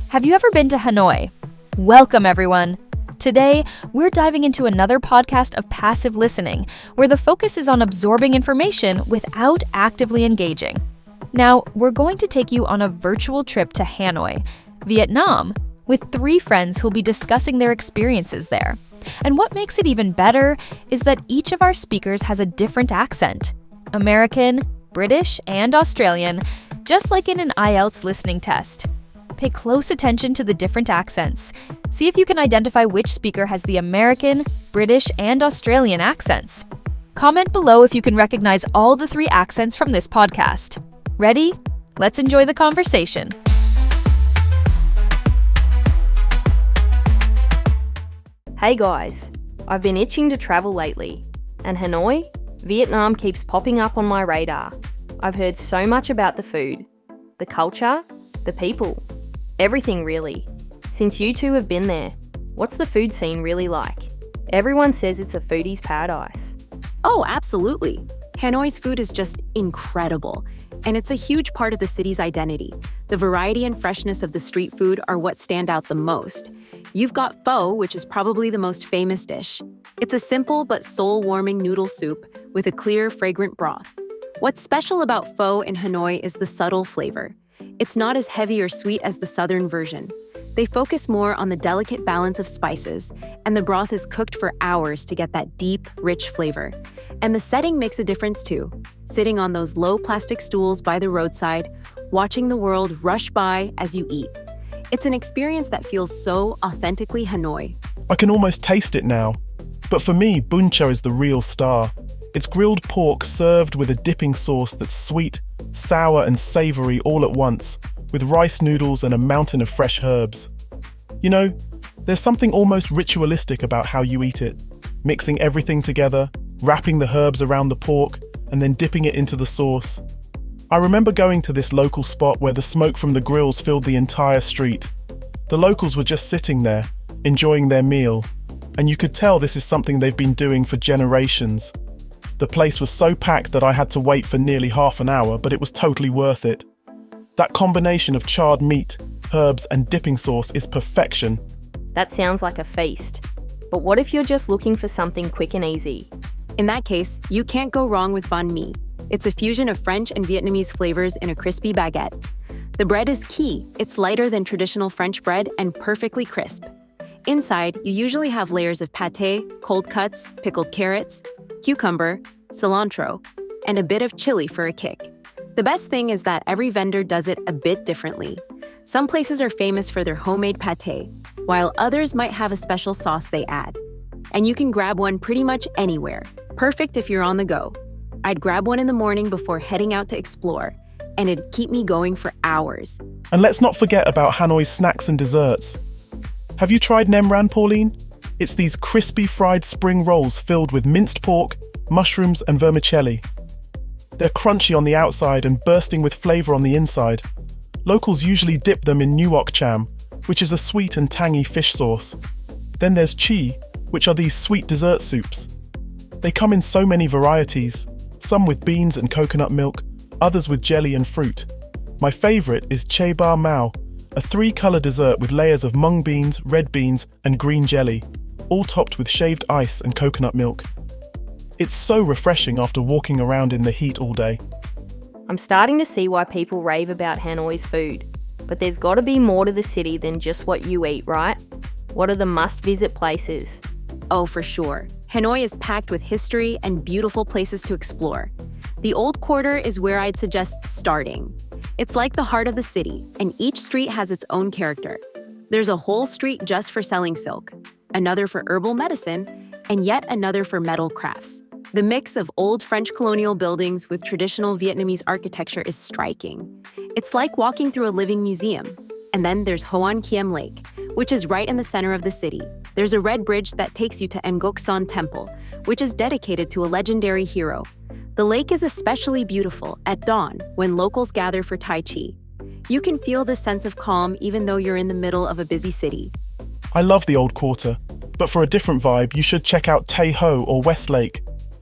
Have you ever been to Hanoi? Welcome, everyone. Today, we're diving into another podcast of passive listening, where the focus is on absorbing information without actively engaging. Now, we're going to take you on a virtual trip to Hanoi, Vietnam, with 3 friends who'll be discussing their experiences there. And what makes it even better is that each of our speakers has a different accent: American, British, and Australian, just like in an IELTS listening test. Pay close attention to the different accents. See if you can identify which speaker has the American, British, and Australian accents. Comment below if you can recognize all the 3 accents from this podcast. Ready? Let's enjoy the conversation. Hey guys, I've been itching to travel lately, and Hanoi, Vietnam keeps popping up on my radar. I've heard so much about the food, the culture, the people, everything really. Since you two have been there, what's the food scene really like? Everyone says it's a foodie's paradise. Oh, absolutely. Hanoi's food is just incredible, and it's a huge part of the city's identity. The variety and freshness of the street food are what stand out the most. You've got pho, which is probably the most famous dish. It's a simple but soul-warming noodle soup with a clear, fragrant broth. What's special about pho in Hanoi is the subtle flavor. It's not as heavy or sweet as the southern version. They focus more on the delicate balance of spices, and the broth is cooked for hours to get that deep, rich flavor. And the setting makes a difference too. Sitting on those low plastic stools by the roadside, watching the world rush by as you eat. It's an experience that feels so authentically Hanoi. I can almost taste it now. But for me, bun cho is the real star. It's grilled pork served with a dipping sauce that's sweet, sour and savory all at once, with rice noodles and a mountain of fresh herbs. You know, there's something almost ritualistic about how you eat it, mixing everything together, wrapping the herbs around the pork, and then dipping it into the sauce. I remember going to this local spot where the smoke from the grills filled the entire street. The locals were just sitting there, enjoying their meal, and you could tell this is something they've been doing for generations. The place was so packed that I had to wait for nearly half an hour, but it was totally worth it. That combination of charred meat, herbs, and dipping sauce is perfection. That sounds like a feast. But what if you're just looking for something quick and easy? In that case, you can't go wrong with banh mi. It's a fusion of French and Vietnamese flavors in a crispy baguette. The bread is key. It's lighter than traditional French bread and perfectly crisp. Inside, you usually have layers of pâté, cold cuts, pickled carrots, cucumber, cilantro, and a bit of chili for a kick. The best thing is that every vendor does it a bit differently. Some places are famous for their homemade pâté, while others might have a special sauce they add. And you can grab one pretty much anywhere, perfect if you're on the go. I'd grab one in the morning before heading out to explore, and it'd keep me going for hours. And let's not forget about Hanoi's snacks and desserts. Have you tried nem ran, Pauline? It's these crispy fried spring rolls filled with minced pork, mushrooms, and vermicelli. They're crunchy on the outside and bursting with flavor on the inside. Locals usually dip them in nuoc cham, which is a sweet and tangy fish sauce. Then there's chi, which are these sweet dessert soups. They come in so many varieties, some with beans and coconut milk, others with jelly and fruit. My favorite is che ba mao, a 3-color dessert with layers of mung beans, red beans, and green jelly, all topped with shaved ice and coconut milk. It's so refreshing after walking around in the heat all day. I'm starting to see why people rave about Hanoi's food. But there's got to be more to the city than just what you eat, right? What are the must-visit places? Oh, for sure. Hanoi is packed with history and beautiful places to explore. The Old Quarter is where I'd suggest starting. It's like the heart of the city, and each street has its own character. There's a whole street just for selling silk, another for herbal medicine, and yet another for metal crafts. The mix of old French colonial buildings with traditional Vietnamese architecture is striking. It's like walking through a living museum. And then there's Hoan Kiem Lake, which is right in the center of the city. There's a red bridge that takes you to Ngok Son Temple, which is dedicated to a legendary hero. The lake is especially beautiful at dawn when locals gather for Tai Chi. You can feel this sense of calm even though you're in the middle of a busy city. I love the Old Quarter, but for a different vibe, you should check out Tay Ho or West Lake.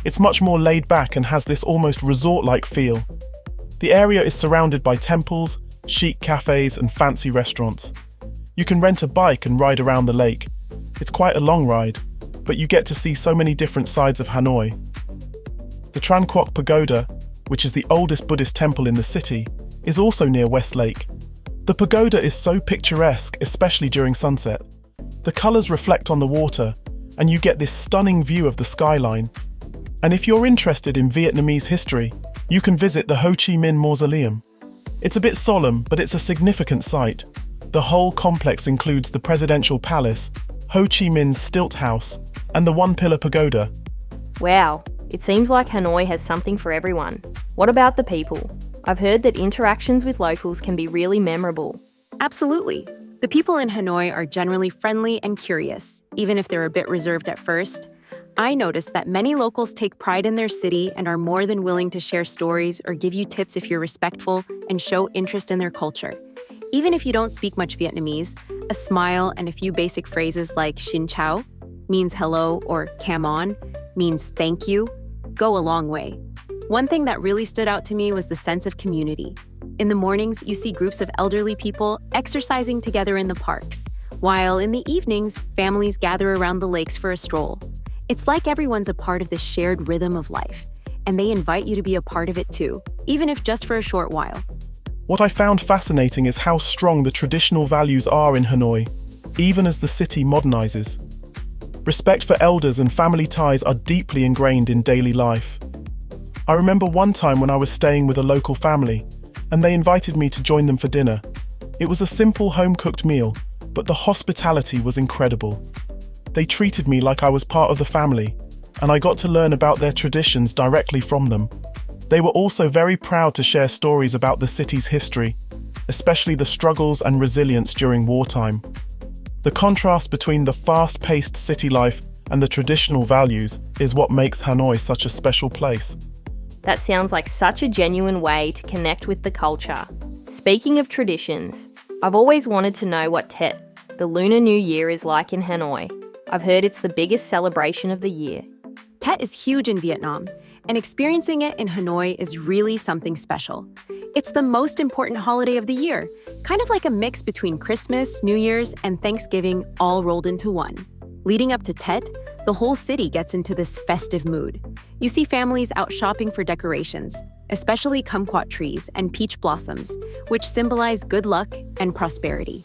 It's much more laid back and has this almost resort-like feel. The area is surrounded by temples, chic cafes, and fancy restaurants. You can rent a bike and ride around the lake. It's quite a long ride, but you get to see so many different sides of Hanoi. The Tran Quoc Pagoda, which is the oldest Buddhist temple in the city, is also near West Lake. The pagoda is so picturesque, especially during sunset. The colours reflect on the water, and you get this stunning view of the skyline. And if you're interested in Vietnamese history, you can visit the Ho Chi Minh Mausoleum. It's a bit solemn, but it's a significant site. The whole complex includes the Presidential Palace, Ho Chi Minh's Stilt House, and the One-Pillar Pagoda. Wow, it seems like Hanoi has something for everyone. What about the people? I've heard that interactions with locals can be really memorable. Absolutely. The people in Hanoi are generally friendly and curious, even if they're a bit reserved at first. I noticed that many locals take pride in their city and are more than willing to share stories or give you tips if you're respectful and show interest in their culture. Even if you don't speak much Vietnamese, a smile and a few basic phrases like xin chào means hello or cam on means thank you go a long way. One thing that really stood out to me was the sense of community. In the mornings, you see groups of elderly people exercising together in the parks, while in the evenings, families gather around the lakes for a stroll. It's like everyone's a part of this shared rhythm of life, and they invite you to be a part of it too, even if just for a short while. What I found fascinating is how strong the traditional values are in Hanoi, even as the city modernizes. Respect for elders and family ties are deeply ingrained in daily life. I remember one time when I was staying with a local family, and they invited me to join them for dinner. It was a simple home-cooked meal, but the hospitality was incredible. They treated me like I was part of the family, and I got to learn about their traditions directly from them. They were also very proud to share stories about the city's history, especially the struggles and resilience during wartime. The contrast between the fast-paced city life and the traditional values is what makes Hanoi such a special place. That sounds like such a genuine way to connect with the culture. Speaking of traditions, I've always wanted to know what Tet, the Lunar New Year, is like in Hanoi. I've heard it's the biggest celebration of the year. Tet is huge in Vietnam, and experiencing it in Hanoi is really something special. It's the most important holiday of the year, kind of like a mix between Christmas, New Year's, and Thanksgiving all rolled into one. Leading up to Tet, the whole city gets into this festive mood. You see families out shopping for decorations, especially kumquat trees and peach blossoms, which symbolize good luck and prosperity.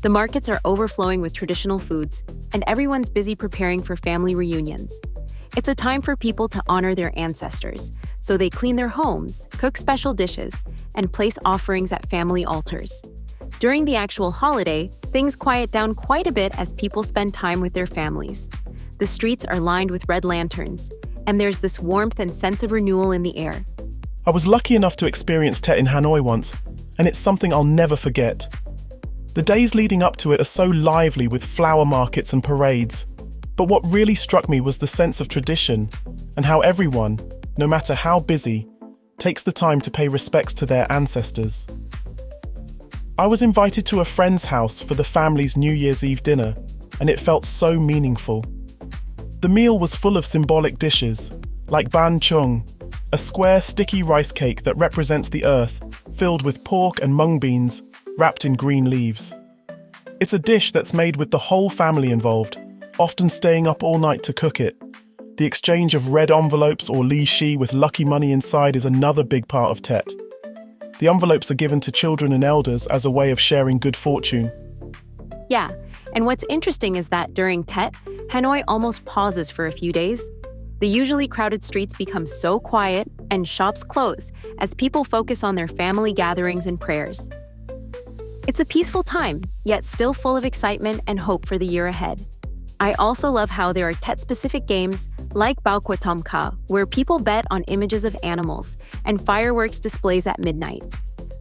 The markets are overflowing with traditional foods, and everyone's busy preparing for family reunions. It's a time for people to honor their ancestors, so they clean their homes, cook special dishes, and place offerings at family altars. During the actual holiday, things quiet down quite a bit as people spend time with their families. The streets are lined with red lanterns, and there's this warmth and sense of renewal in the air. I was lucky enough to experience Tet in Hanoi once, and it's something I'll never forget. The days leading up to it are so lively with flower markets and parades. But what really struck me was the sense of tradition and how everyone, no matter how busy, takes the time to pay respects to their ancestors. I was invited to a friend's house for the family's New Year's Eve dinner, and it felt so meaningful. The meal was full of symbolic dishes, like ban chung, a square sticky rice cake that represents the earth, filled with pork and mung beans, wrapped in green leaves. It's a dish that's made with the whole family involved, often staying up all night to cook it. The exchange of red envelopes or li shi with lucky money inside is another big part of Tet. The envelopes are given to children and elders as a way of sharing good fortune. Yeah, and what's interesting is that during Tet, Hanoi almost pauses for a few days. The usually crowded streets become so quiet and shops close as people focus on their family gatherings and prayers. It's a peaceful time, yet still full of excitement and hope for the year ahead. I also love how there are Tet-specific games like Bao Qua Tom Ka, where people bet on images of animals, and fireworks displays at midnight.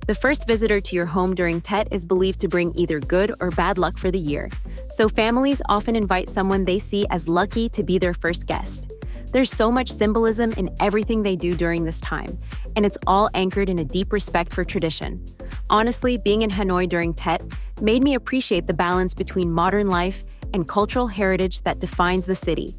The first visitor to your home during Tet is believed to bring either good or bad luck for the year, so families often invite someone they see as lucky to be their first guest. There's so much symbolism in everything they do during this time, and it's all anchored in a deep respect for tradition. Honestly, being in Hanoi during Tet made me appreciate the balance between modern life and cultural heritage that defines the city.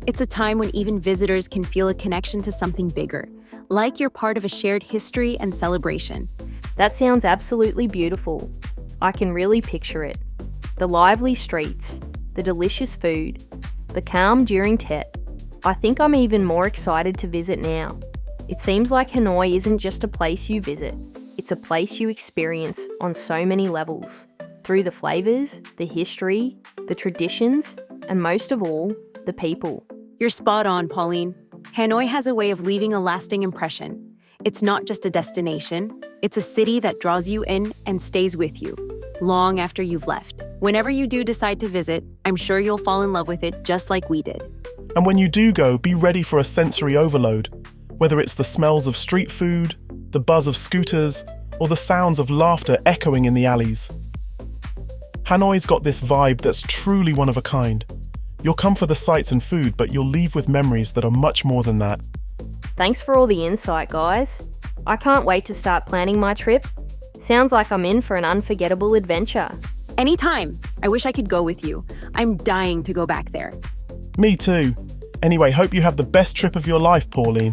It's a time when even visitors can feel a connection to something bigger, like you're part of a shared history and celebration. That sounds absolutely beautiful. I can really picture it. The lively streets, the delicious food, the calm during Tet. I think I'm even more excited to visit now. It seems like Hanoi isn't just a place you visit, it's a place you experience on so many levels. Through the flavours, the history, the traditions, and most of all, the people. You're spot on, Pauline. Hanoi has a way of leaving a lasting impression. It's not just a destination, it's a city that draws you in and stays with you, long after you've left. Whenever you do decide to visit, I'm sure you'll fall in love with it just like we did. And when you do go, be ready for a sensory overload, whether it's the smells of street food, the buzz of scooters, or the sounds of laughter echoing in the alleys. Hanoi's got this vibe that's truly one of a kind. You'll come for the sights and food, but you'll leave with memories that are much more than that. Thanks for all the insight, guys. I can't wait to start planning my trip. Sounds like I'm in for an unforgettable adventure. Anytime. I wish I could go with you. I'm dying to go back there. Me too. Anyway, hope you have the best trip of your life, Pauline.